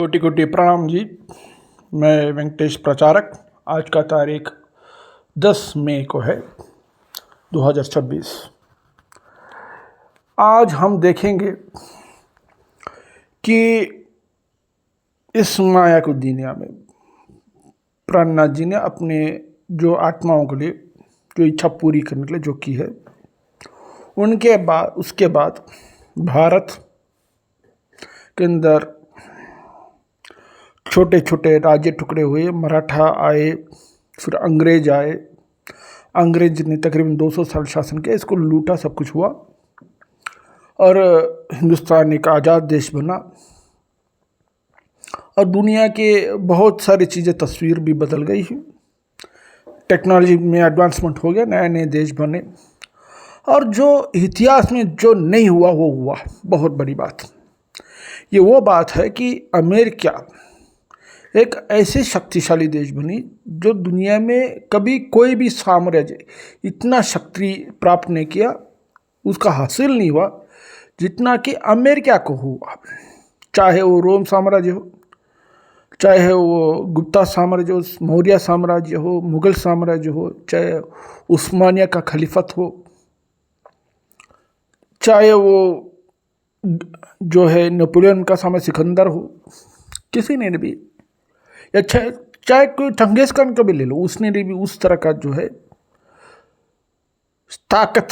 कोटि कोटि प्रणाम जी। मैं वेंकटेश प्रचारक। आज का तारीख 10 मई को है 2026। आज हम देखेंगे कि इस माया की दुनिया में प्राणनाथ जी ने अपने जो आत्माओं के लिए जो इच्छा पूरी करने के लिए जो की है, उसके बाद भारत के अंदर छोटे छोटे राज्य टुकड़े हुए। मराठा आए, फिर अंग्रेज आए। अंग्रेज ने तकरीबन 200 साल शासन किया, इसको लूटा, सब कुछ हुआ और हिंदुस्तान एक आज़ाद देश बना। और दुनिया के बहुत सारी चीज़ें, तस्वीर भी बदल गई है। टेक्नोलॉजी में एडवांसमेंट हो गया, नए नए देश बने और जो इतिहास में जो नहीं हुआ वो हुआ। बहुत बड़ी बात ये वो बात है कि अमेरिका एक ऐसे शक्तिशाली देश बनी जो दुनिया में कभी कोई भी साम्राज्य इतना शक्ति प्राप्त नहीं किया, उसका हासिल नहीं हुआ जितना कि अमेरिका को हुआ। चाहे वो रोम साम्राज्य हो, चाहे वो गुप्ता साम्राज्य हो, मौर्य साम्राज्य हो, मुगल साम्राज्य हो, चाहे उस्मानिया का खलीफत हो, चाहे वो जो है नेपोलियन का साम्राज्य, सिकंदर हो, किसी ने भी, या चाहे कोई चंगेज खान को भी ले लो, उसने भी उस तरह का जो है ताकत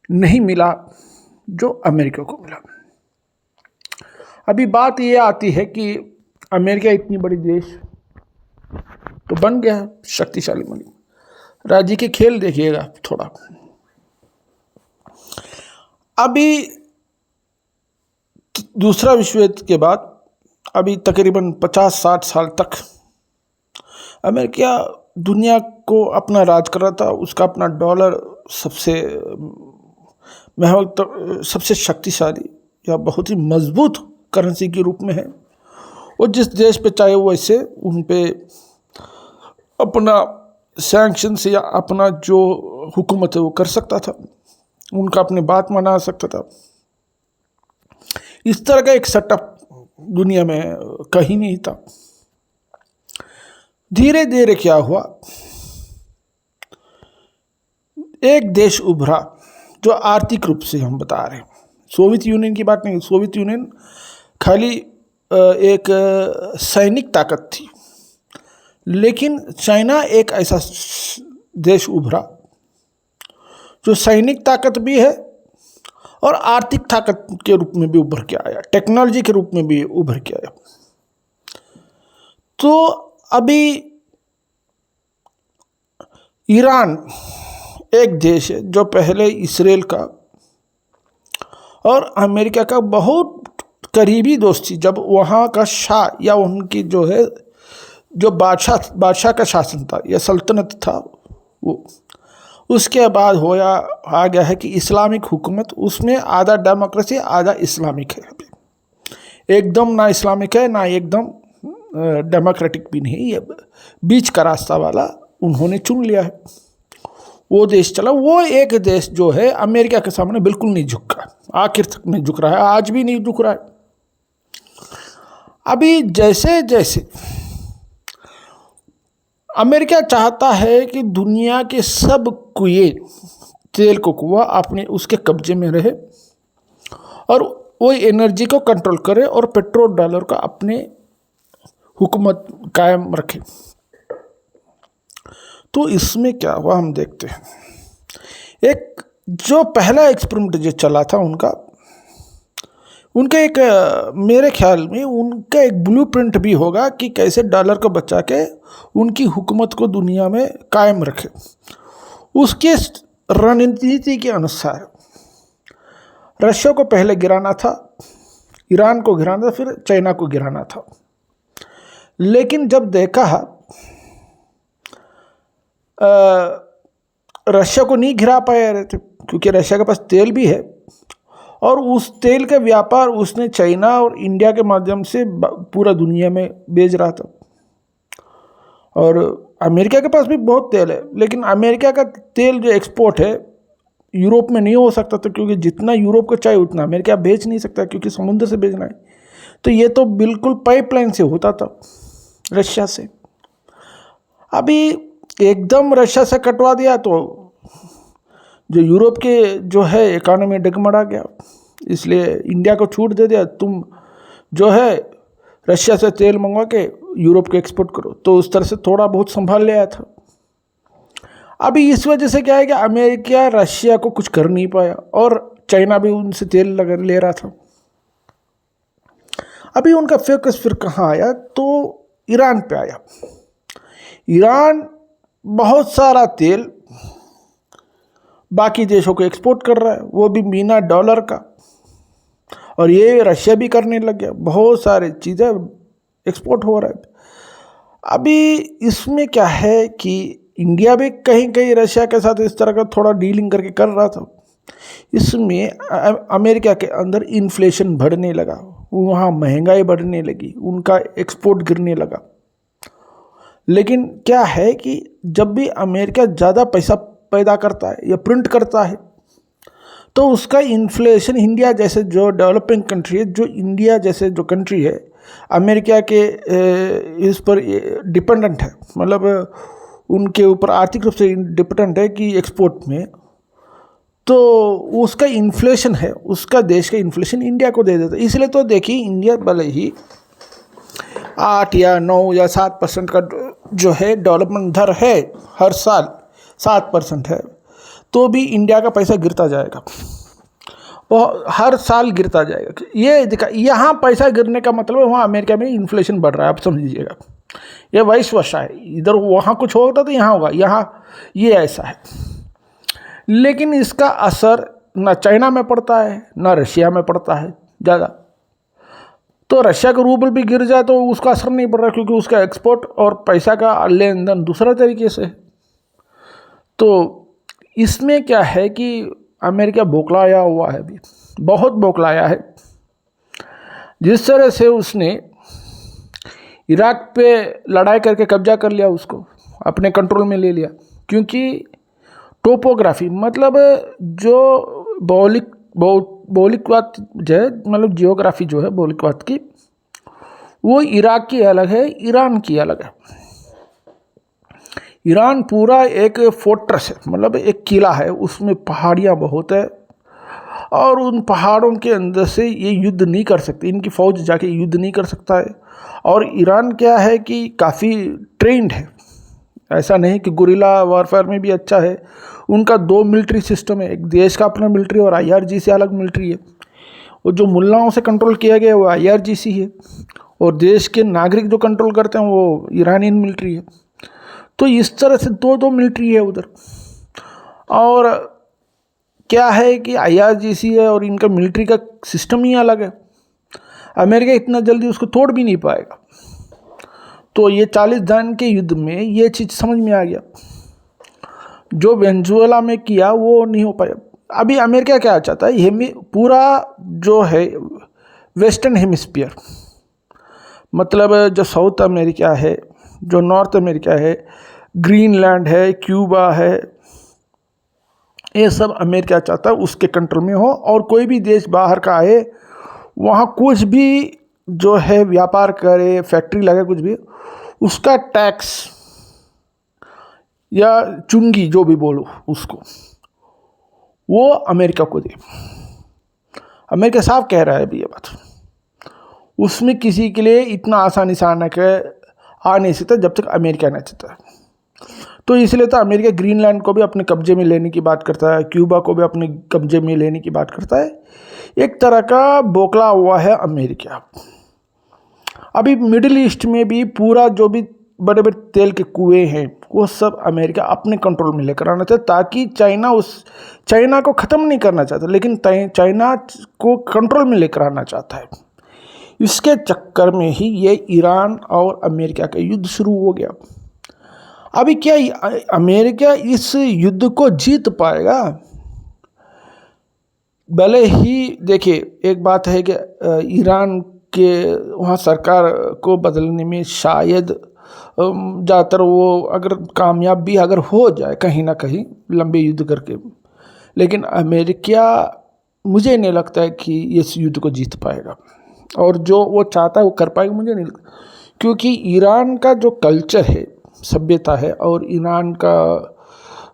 नहीं मिला जो अमेरिका को मिला। अभी बात ये आती है कि अमेरिका इतनी बड़ी देश तो बन गया, शक्तिशाली बनी। राज्य के खेल देखिएगा थोड़ा। अभी दूसरा विश्व युद्ध के बाद अभी तकरीबन 50-60 साल तक अमेरिका दुनिया को अपना राज कर रहा था। उसका अपना डॉलर सबसे शक्तिशाली या बहुत ही मजबूत करेंसी के रूप में है। और जिस देश पे चाहे वो ऐसे उन पे अपना सैंक्शन से या अपना जो हुकूमत है वो कर सकता था, उनका अपनी बात मना सकता था। इस तरह का एक सेटअप दुनिया में कहीं नहीं था। धीरे धीरे क्या हुआ, एक देश उभरा जो आर्थिक रूप से हम बता रहे हैं। सोवियत यूनियन की बात नहीं, सोवियत यूनियन खाली एक सैनिक ताकत थी, लेकिन चाइना एक ऐसा देश उभरा जो सैनिक ताकत भी है और आर्थिक ताकत के रूप में भी उभर के आया, टेक्नोलॉजी के रूप में भी उभर के आया। तो अभी ईरान एक देश है जो पहले इसराइल का और अमेरिका का बहुत करीबी दोस्त थी। जब वहाँ का शाह या उनकी जो है जो बादशाह का शासन था या सल्तनत था, वो उसके बाद आ गया है कि इस्लामिक हुकूमत, उसमें आधा डेमोक्रेसी आधा इस्लामिक है। अभी एकदम ना इस्लामिक है ना एकदम डेमोक्रेटिक भी नहीं, ये बीच का रास्ता वाला उन्होंने चुन लिया है। वो देश चला। वो एक देश जो है अमेरिका के सामने बिल्कुल नहीं झुक रहा, आखिर तक नहीं झुक रहा है, आज भी नहीं झुक रहा है। अभी जैसे जैसे अमेरिका चाहता है कि दुनिया के सब कुएं, तेल को कुआं अपने उसके कब्जे में रहे और वो एनर्जी को कंट्रोल करे और पेट्रोल डॉलर का अपने हुकूमत कायम रखे। तो इसमें क्या हुआ हम देखते हैं। एक जो पहला एक्सपेरिमेंट जो चला था उनका एक, मेरे ख्याल में उनका एक ब्लूप्रिंट भी होगा कि कैसे डॉलर को बचा के उनकी हुकूमत को दुनिया में कायम रखे। उसके रणनीति के अनुसार रशिया को पहले गिराना था, ईरान को गिराना था, फिर चाइना को गिराना था। लेकिन जब देखा रशिया को नहीं गिरा पाया रहे थे, क्योंकि रशिया के पास तेल भी है और उस तेल का व्यापार उसने चाइना और इंडिया के माध्यम से पूरा दुनिया में बेच रहा था। और अमेरिका के पास भी बहुत तेल है, लेकिन अमेरिका का तेल जो एक्सपोर्ट है यूरोप में नहीं हो सकता था, क्योंकि जितना यूरोप को चाहिए उतना अमेरिका बेच नहीं सकता, क्योंकि समुद्र से बेचना है। तो ये तो बिल्कुल पाइपलाइन से होता था रशिया से। अभी एकदम रशिया से कटवा दिया तो जो यूरोप के जो है इकोनॉमी डगमगा गया, इसलिए इंडिया को छूट दे दिया, तुम जो है रशिया से तेल मंगवा के यूरोप को एक्सपोर्ट करो। तो उस तरह से थोड़ा बहुत संभाल लिया था। अभी इस वजह से क्या है कि अमेरिका रशिया को कुछ कर नहीं पाया और चाइना भी उनसे तेल लगा ले रहा था। अभी उनका फोकस फिर कहाँ आया, तो ईरान पे आया। ईरान बहुत सारा तेल बाकी देशों को एक्सपोर्ट कर रहा है, वो भी बिना डॉलर का, और ये रशिया भी करने लग गया, बहुत सारी चीज़ें एक्सपोर्ट हो रहा है। अभी इसमें क्या है कि इंडिया भी कहीं कहीं रशिया के साथ इस तरह का थोड़ा डीलिंग करके कर रहा था। इसमें अमेरिका के अंदर इन्फ्लेशन बढ़ने लगा, वहाँ महंगाई बढ़ने लगी, उनका एक्सपोर्ट गिरने लगा। लेकिन क्या है कि जब भी अमेरिका ज़्यादा पैसा पैदा करता है या प्रिंट करता है तो उसका इन्फ्लेशन इंडिया जैसे जो डेवलपिंग कंट्री है, जो इंडिया जैसे जो कंट्री है अमेरिका के इस पर डिपेंडेंट है, मतलब उनके ऊपर आर्थिक रूप से डिपेंडेंट है कि एक्सपोर्ट में, तो उसका इन्फ्लेशन है, उसका देश का इन्फ्लेशन इंडिया को दे देता है। इसलिए तो देखिए इंडिया भले ही 8 या 9 या 7% का जो है डेवलपमेंट दर है, हर साल 7% है, तो भी इंडिया का पैसा गिरता जाएगा, वो हर साल गिरता जाएगा। ये दिखा, यहाँ पैसा गिरने का मतलब है वहाँ अमेरिका में इन्फ्लेशन बढ़ रहा है, आप समझिएगा। ये वाइस वर्सा है, इधर वहाँ कुछ होगा तो यहाँ होगा, यहाँ ये ऐसा है। लेकिन इसका असर ना चाइना में पड़ता है ना रशिया में पड़ता है ज़्यादा। तो रशिया का रूबल भी गिर जाए तो उसका असर नहीं पड़ रहा, क्योंकि उसका एक्सपोर्ट और पैसा का लेन देन दूसरा तरीके से है। तो इसमें क्या है कि अमेरिका बौखलाया हुआ है, अभी बहुत बौखलाया है। जिस तरह से उसने इराक पे लड़ाई करके कब्जा कर लिया, उसको अपने कंट्रोल में ले लिया, क्योंकि टोपोग्राफी मतलब जो भौगोलिकवाद जो है, मतलब जियोग्राफी जो है भौगोलिकवाद की, वो इराक की अलग है, ईरान की अलग है। ईरान पूरा एक फोर्ट्रेस है, मतलब एक किला है, उसमें पहाड़ियाँ बहुत है और उन पहाड़ों के अंदर से ये युद्ध नहीं कर सकते, इनकी फ़ौज जाके युद्ध नहीं कर सकता है। और ईरान क्या है कि काफ़ी ट्रेंड है, ऐसा नहीं कि गुरिल्ला वॉरफेयर में भी अच्छा है। उनका 2 मिलिट्री सिस्टम है, एक देश का अपना मिलिट्री और IRGC से अलग मिलिट्री है। वो जो मुल्लाओं से कंट्रोल किया गया वो IRGC है, और देश के नागरिक जो कंट्रोल करते हैं वो ईरानियन मिलिट्री है। तो इस तरह से 2 मिलिट्री है उधर। और क्या है कि IRGC है और इनका मिलिट्री का सिस्टम ही अलग है, अमेरिका इतना जल्दी उसको तोड़ भी नहीं पाएगा। तो ये 40 दिन के युद्ध में ये चीज़ समझ में आ गया, जो वेनेजुएला में किया वो नहीं हो पाया। अभी अमेरिका क्या चाहता है, ये पूरा जो है वेस्टर्न हेमिस्फीयर, मतलब जो साउथ अमेरिका है, जो नॉर्थ अमेरिका है, ग्रीनलैंड है, क्यूबा है, ये सब अमेरिका चाहता है उसके कंट्रोल में हो, और कोई भी देश बाहर का आए वहाँ कुछ भी जो है व्यापार करे, फैक्ट्री लगे, कुछ भी, उसका टैक्स या चुंगी जो भी बोलो उसको, वो अमेरिका को दे। अमेरिका साफ कह रहा है अभी ये बात, उसमें किसी के लिए इतना आसानी से आ नहीं सकता जब तक अमेरिका नहीं चाहता है। तो इसलिए तो अमेरिका ग्रीनलैंड को भी अपने कब्जे में लेने की बात करता है, क्यूबा को भी अपने कब्जे में लेने की बात करता है। एक तरह का बौखला हुआ है अमेरिका। अभी मिडिल ईस्ट में भी पूरा जो भी बड़े बड़े तेल के कुएं हैं वो सब अमेरिका अपने कंट्रोल में लेकर आना चाहता है, ताकि चाइना को ख़त्म नहीं करना चाहता, लेकिन चाइना को कंट्रोल में लेकर आना चाहता है। इसके चक्कर में ही ये ईरान और अमेरिका का युद्ध शुरू हो गया। अभी क्या अमेरिका इस युद्ध को जीत पाएगा? भले ही देखिए, एक बात है कि ईरान के वहाँ सरकार को बदलने में शायद ज़्यादातर वो अगर कामयाब भी अगर हो जाए कहीं ना कहीं लंबे युद्ध करके, लेकिन अमेरिका मुझे नहीं लगता है कि इस युद्ध को जीत पाएगा। और जो वो चाहता है वो कर पाएगा मुझे नहीं लगता, क्योंकि ईरान का जो कल्चर है, सभ्यता है, और ईरान का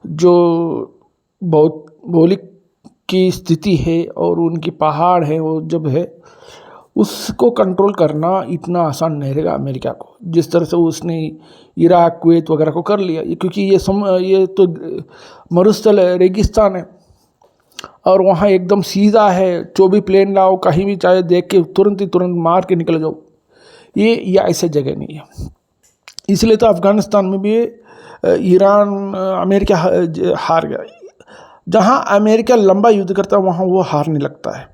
जो भौगोलिक की स्थिति है और उनकी पहाड़ है, वो जब है उसको कंट्रोल करना इतना आसान नहीं रहेगा अमेरिका को, जिस तरह से उसने इराक कुवैत वगैरह को कर लिया। क्योंकि ये तो मरुस्थल है, रेगिस्तान है, और वहाँ एकदम सीधा है, जो भी प्लेन लाओ कहीं भी चाहे देख के तुरंत मार के निकल जाओ। ये ऐसे जगह नहीं है। इसलिए तो अफ़गानिस्तान में भी ईरान अमेरिका हार गया। जहाँ अमेरिका लंबा युद्ध करता है वहाँ वो हारने लगता है।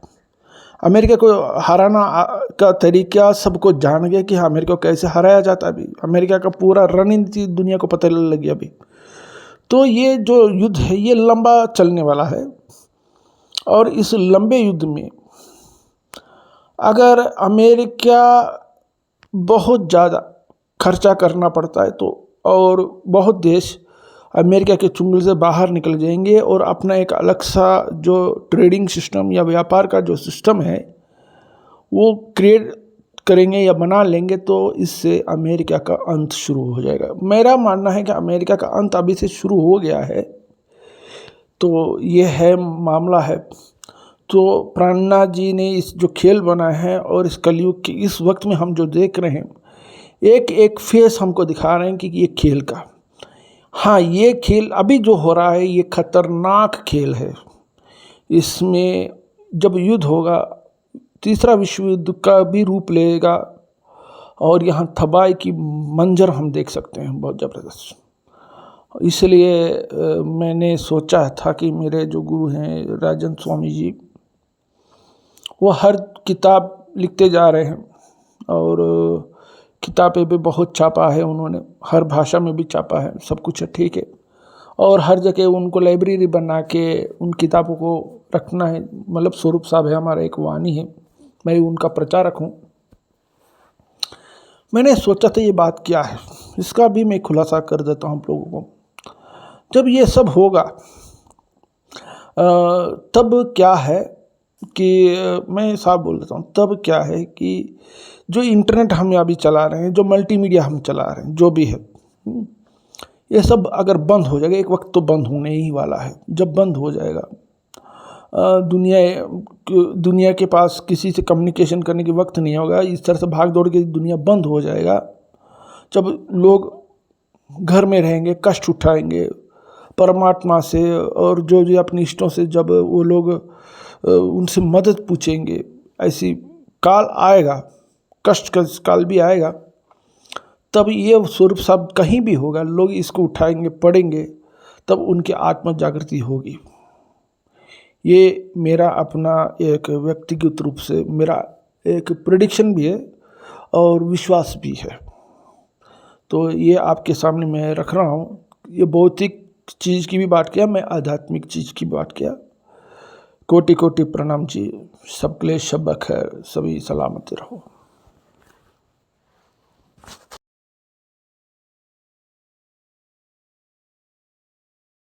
अमेरिका को हराना का तरीका सबको जान गया कि हाँ अमेरिका को कैसे हराया जाता है। अभी अमेरिका का पूरा रणनीति दुनिया को पता लग गया अभी। तो ये जो युद्ध है ये लंबा चलने वाला है, और इस लंबे युद्ध में अगर अमेरिका बहुत ज़्यादा खर्चा करना पड़ता है तो, और बहुत देश अमेरिका के चुंगल से बाहर निकल जाएंगे और अपना एक अलग सा जो ट्रेडिंग सिस्टम या व्यापार का जो सिस्टम है वो क्रिएट करेंगे या बना लेंगे, तो इससे अमेरिका का अंत शुरू हो जाएगा। मेरा मानना है कि अमेरिका का अंत अभी से शुरू हो गया है। तो ये है मामला है। तो प्राणनाथ जी ने इस जो खेल बनाया है और इस कलयुग के इस वक्त में हम जो देख रहे हैं, एक एक फेस हमको दिखा रहे हैं कि ये खेल का, हाँ ये खेल अभी जो हो रहा है ये खतरनाक खेल है। इसमें जब युद्ध होगा तीसरा विश्व युद्ध का भी रूप लेगा, और यहाँ तबाही की मंजर हम देख सकते हैं बहुत ज़बरदस्त। इसलिए मैंने सोचा था कि मेरे जो गुरु हैं राजन स्वामी जी, वो हर किताब लिखते जा रहे हैं, और किताबें भी बहुत छापा है उन्होंने, हर भाषा में भी छापा है, सब कुछ है ठीक है, और हर जगह उनको लाइब्रेरी बना के उन किताबों को रखना है। मतलब स्वरूप साहब है हमारा एक वाणी है, मैं उनका प्रचारक हूँ। मैंने सोचा था ये बात क्या है, इसका भी मैं खुलासा कर देता हूँ आप लोगों को। जब ये सब होगा तब क्या है कि मैं साफ बोल देता हूँ, तब क्या है कि जो इंटरनेट हम अभी चला रहे हैं, जो मल्टीमीडिया हम चला रहे हैं, जो भी है, ये सब अगर बंद हो जाएगा, एक वक्त तो बंद होने ही वाला है। जब बंद हो जाएगा दुनिया के पास किसी से कम्युनिकेशन करने की वक्त नहीं होगा। इस तरह से भाग दौड़ के दुनिया बंद हो जाएगा। जब लोग घर में रहेंगे, कष्ट उठाएंगे परमात्मा से, और जो जो अपने इष्टों से जब वो लोग उनसे मदद पूछेंगे, ऐसी काल आएगा, कष्ट का काल भी आएगा, तब ये स्वरूप शब्द कहीं भी होगा, लोग इसको उठाएंगे, पढ़ेंगे, तब उनकी आत्म जागृति होगी। ये मेरा अपना एक व्यक्तिगत रूप से मेरा एक प्रेडिक्शन भी है और विश्वास भी है। तो ये आपके सामने मैं रख रहा हूँ। ये भौतिक चीज़ की भी बात किया, मैं आध्यात्मिक चीज़ की बात किया। कोटि कोटि प्रणाम जी, सब क्लेश सब खैर, सभी सलामत रहो।